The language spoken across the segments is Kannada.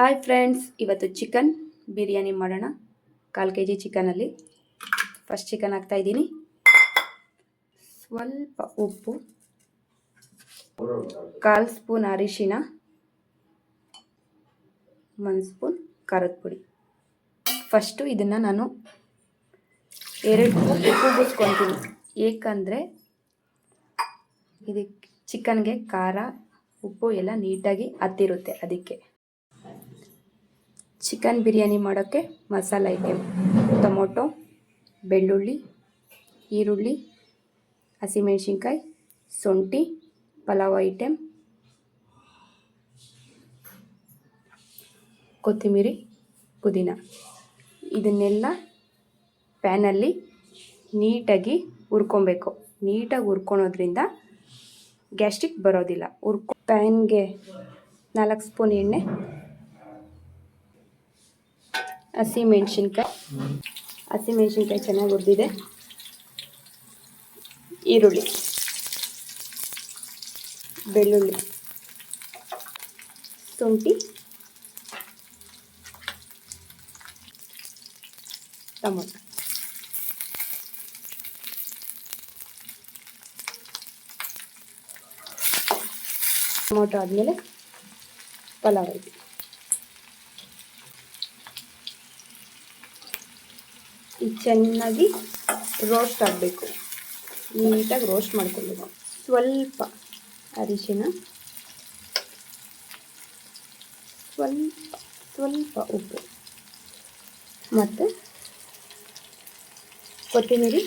ಹಾಯ್ ಫ್ರೆಂಡ್ಸ್, ಇವತ್ತು ಚಿಕನ್ ಬಿರಿಯಾನಿ ಮಾಡೋಣ. 1/4 kg ಚಿಕನಲ್ಲಿ ಫಸ್ಟ್ ಚಿಕನ್ ಹಾಕ್ತಾಯಿದ್ದೀನಿ. ಸ್ವಲ್ಪ ಉಪ್ಪು, 1/4 ಸ್ಪೂನ್ ಅರಿಶಿನ, 1 ಸ್ಪೂನ್ ಖಾರದ ಪುಡಿ. ಫಸ್ಟು ಇದನ್ನು ನಾನು 2 ಕೂಗಿಸ್ಕೊತೀನಿ. ಏಕೆಂದರೆ ಇದಕ್ಕೆ ಚಿಕನ್ಗೆ ಖಾರ ಉಪ್ಪು ಎಲ್ಲ ನೀಟಾಗಿ ಹತ್ತಿರುತ್ತೆ. ಅದಕ್ಕೆ ಚಿಕನ್ ಬಿರಿಯಾನಿ ಮಾಡೋಕ್ಕೆ ಮಸಾಲೆ ಐಟಮ್: ಟೊಮೊಟೊ, ಬೆಳ್ಳುಳ್ಳಿ, ಈರುಳ್ಳಿ, ಹಸಿಮೆಣಸಿನ್ಕಾಯಿ, ಶುಂಠಿ, ಪಲಾವ್ ಐಟಮ್, ಕೊತ್ತಂಬರಿ, ಪುದೀನ. ಇದನ್ನೆಲ್ಲ ಪ್ಯಾನಲ್ಲಿ ನೀಟಾಗಿ ಹುರ್ಕೊಬೇಕು. ನೀಟಾಗಿ ಹುರ್ಕೊಳೋದ್ರಿಂದ ಗ್ಯಾಸ್ಟ್ರಿಕ್ ಬರೋದಿಲ್ಲ. ಪ್ಯಾನ್ಗೆ 4 ಸ್ಪೂನ್ ಎಣ್ಣೆ, ಹಸಿಮೆಣಸಿನ್ಕಾಯಿ ಚೆನ್ನಾಗಿ ಹುರಿದಿದೆ, ಈರುಳ್ಳಿ, ಬೆಳ್ಳುಳ್ಳಿ, ಶುಂಠಿ, ಟೊಮೊಟೊ. ಆದಮೇಲೆ ಪಲಾವ್ ಐತಿ. ಇದು ಚೆನ್ನಾಗಿ ರೋಸ್ಟ್ ಆಗಬೇಕು. ನೀಟಾಗಿ ರೋಸ್ಟ್ ಮಾಡ್ಕೊಳ್ಬೇಕು. ಸ್ವಲ್ಪ ಅರಿಶಿನ, ಸ್ವಲ್ಪ ಉಪ್ಪು ಮತ್ತು ಕೊತ್ತಂಬರಿ,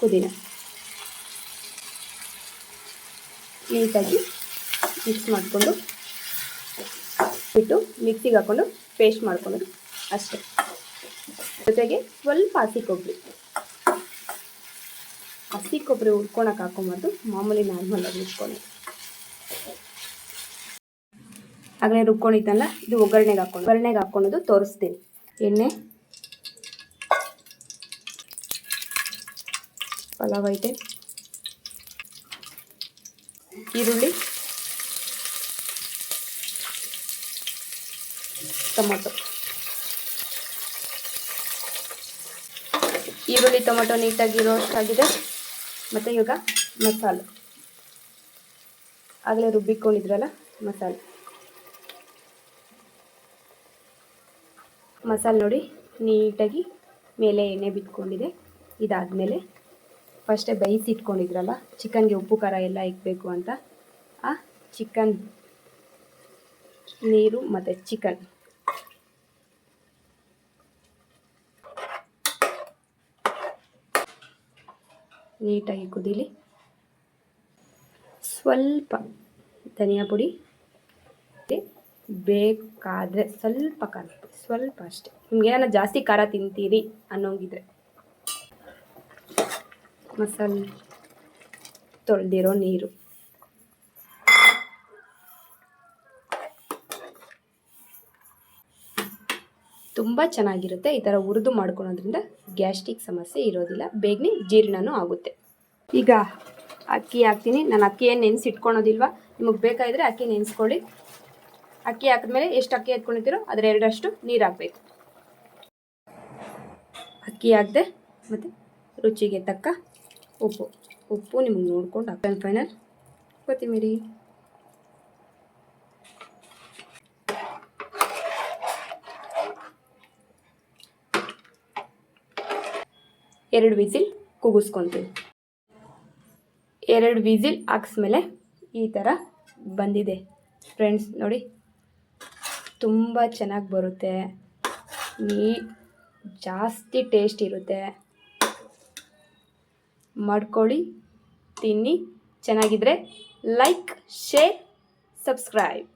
ಪುದೀನ ನೀಟಾಗಿ ಮಿಕ್ಸ್ ಮಾಡಿಕೊಂಡು ಬಿಟ್ಟು ಮಿಕ್ಸಿಗೆ ಹಾಕ್ಕೊಂಡು ಪೇಸ್ಟ್ ಮಾಡ್ಕೊಳ್ಳೋದು ಅಷ್ಟೇ. ಜೊತೆಗೆ ಸ್ವಲ್ಪ ಹಸಿ ಕೊಬ್ಬರಿ ಹುರ್ಕೊಳಕ್ಕೆ ಹಾಕೊಂಬಾರ್ದು, ಮಾಮೂಲಿ ನಾರ್ಮಲಾಗಿ ಹುರ್ಕೊಳ್ಳೋದು. ಆಗಲೇ ರುಬ್ಕೊಂಡಿದ್ದಲ್ಲ, ಇದು ಒಗ್ಗರಣೆಗೆ ಹಾಕ್ಕೊಳೋದು ತೋರಿಸ್ತೀನಿ. ಎಣ್ಣೆ, ಪಲಾವ್ ಐಟೆ, ಈರುಳ್ಳಿ, ಟೊಮೊಟೊ. ಈರುಳ್ಳಿ ಟೊಮೊಟೊ ನೀಟಾಗಿ ರೋಸ್ಟ್ ಆಗಿದೆ. ಮತ್ತು ಇವಾಗ ಮಸಾಲೆ, ಆಗಲೇ ರುಬ್ಬಿಕೊಂಡಿದ್ರಲ್ಲ ಮಸಾಲೆ ನೋಡಿ ನೀಟಾಗಿ ಮೇಲೆ ಎಣ್ಣೆ ಬಿಟ್ಕೊಂಡಿದೆ. ಇದಾದಮೇಲೆ ಫಸ್ಟೇ ಬೇಯಿಸಿ ಇಟ್ಕೊಂಡಿದ್ರಲ್ಲ ಚಿಕನ್ಗೆ ಉಪ್ಪು ಖಾರ ಎಲ್ಲ ಇಕ್ಬೇಕು ಅಂತ, ಆ ಚಿಕನ್ ನೀರು ಮತ್ತು ಚಿಕನ್ ನೀಟಾಗಿ ಕುದೀಲಿ. ಸ್ವಲ್ಪ ಧನಿಯಾ ಪುಡಿ, ಬೇಕಾದರೆ ಸ್ವಲ್ಪ ಖಾರ ಪುಡಿ, ಸ್ವಲ್ಪ ಅಷ್ಟೇ. ನಿಮ್ಗೇನ ಜಾಸ್ತಿ ಖಾರ ತಿಂತೀರಿ ಅನ್ನೋಂಗಿದ್ರೆ. ಮಸಾಲೆ ತೊಳೆದಿರೋ ನೀರು, ತುಂಬ ಚೆನ್ನಾಗಿರುತ್ತೆ. ಈ ಥರ ಹುರಿದು ಮಾಡ್ಕೊಳೋದ್ರಿಂದ ಗ್ಯಾಸ್ಟ್ರಿಕ್ ಸಮಸ್ಯೆ ಇರೋದಿಲ್ಲ, ಬೇಗನೆ ಜೀರ್ಣನೂ ಆಗುತ್ತೆ. ಈಗ ಅಕ್ಕಿ ಹಾಕ್ತೀನಿ. ನಾನು ಅಕ್ಕಿ ಏನು ನೆನೆಸಿಟ್ಕೊಳೋದಿಲ್ವ, ನಿಮಗೆ ಬೇಕಾದರೆ ಅಕ್ಕಿ ನೆನೆಸ್ಕೊಳ್ಳಿ. ಅಕ್ಕಿ ಹಾಕಿದ್ಮೇಲೆ ಎಷ್ಟು ಅಕ್ಕಿ ಎತ್ಕೊಂಡಿರ್ತೀರೋ ಅದರ 2ರಷ್ಟು ನೀರು ಹಾಕಬೇಕು. ಅಕ್ಕಿ ಹಾಕಿದೆ ಮತ್ತು ರುಚಿಗೆ ತಕ್ಕ ಉಪ್ಪು ನಿಮಗೆ ನೋಡ್ಕೊಂಡು ಹಾಕ್ತಾನೆ. ಫೈನಲ್ ಕೊತ್ತಂಬರಿ. ಎರಡು ವಿಸಿಲ್ ಕೂಗಿಸ್ಕೊತೀವಿ. 2 ವಿಸಿಲ್ ಹಾಕ್ಸ್ಮೇಲೆ ಈ ಥರ ಬಂದಿದೆ ಫ್ರೆಂಡ್ಸ್. ನೋಡಿ, ತುಂಬ ಚೆನ್ನಾಗಿ ಬರುತ್ತೆ. ಜಾಸ್ತಿ ಟೇಸ್ಟ್ ಇರುತ್ತೆ. ಮಾಡ್ಕೊಳ್ಳಿ, ತಿನ್ನಿ. ಚೆನ್ನಾಗಿದ್ರೆ ಲೈಕ್, ಶೇರ್, ಸಬ್ಸ್ಕ್ರೈಬ್.